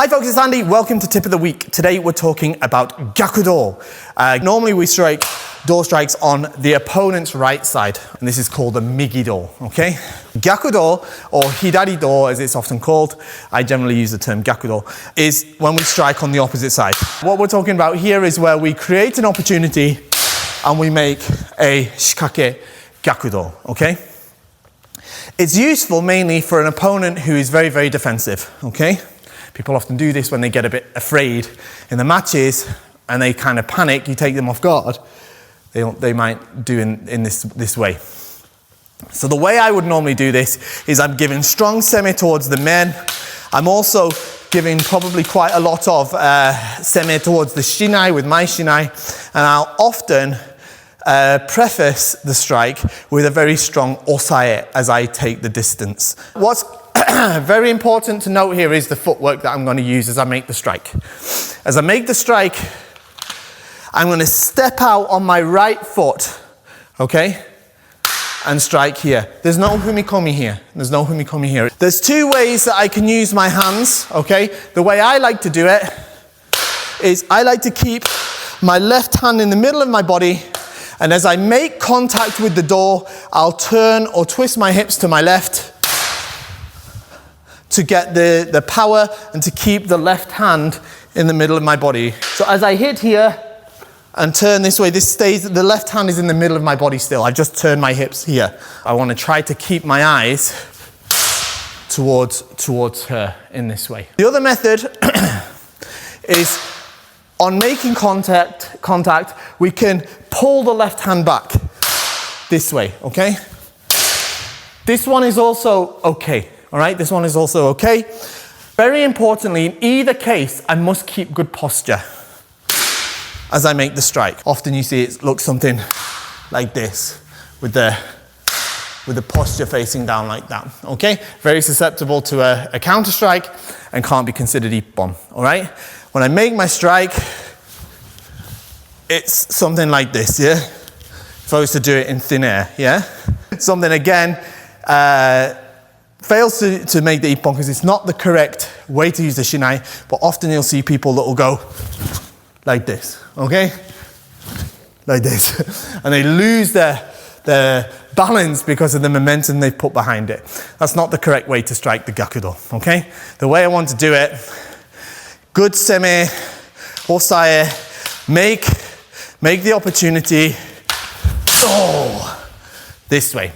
Hi folks, it's Andy. Welcome to Tip of the Week. Today we're talking about Gyaku Do. Normally we strike door strikes on the opponent's right side, and this is called the Migi Do, okay? Gyaku Do, or Hidari Do as it's often called, I generally use the term Gyaku Do, is when we strike on the opposite side. What we're talking about here is where we create an opportunity and we make a shikake Gyaku Do, okay? It's useful mainly for an opponent who is very, very defensive, okay? People often do this when they get a bit afraid in the matches and they kind of panic, you take them off guard, they might do in this way. So the way I would normally do this is I'm giving strong semi towards the men. I'm also giving probably quite a lot of semi towards the shinai with my shinai, and I'll often preface the strike with a very strong osae as I take the distance. What's very important to note here is the footwork that I'm going to use as I make the strike. As I make the strike, I'm going to step out on my right foot, okay, and strike here. There's no humikomi here. There's no humikomi here. There's two ways that I can use my hands, okay? The way I like to do it is I like to keep my left hand in the middle of my body, and as I make contact with the door, I'll turn or twist my hips to my left to get the power and to keep the left hand in the middle of my body. So as I hit here and turn this way, this stays, the left hand is in the middle of my body still. I've just turned my hips here. I want to try to keep my eyes towards her in this way. The other method is on making contact, we can pull the left hand back this way, okay? This one is also okay. All right, this one is also okay. Very importantly, in either case, I must keep good posture as I make the strike. Often you see it looks something like this with the posture facing down like that, okay? Very susceptible to a counter strike and can't be considered ippon, all right? When I make my strike, it's something like this, yeah? If I was to do it in thin air, yeah? Something again, fails to make the ippon because it's not the correct way to use the shinai, but often you'll see people that will go like this, okay? Like this. And they lose their balance because of the momentum they've put behind it. That's not the correct way to strike the Gyaku Do, okay? The way I want to do it, good semi, osae, make the opportunity, this way.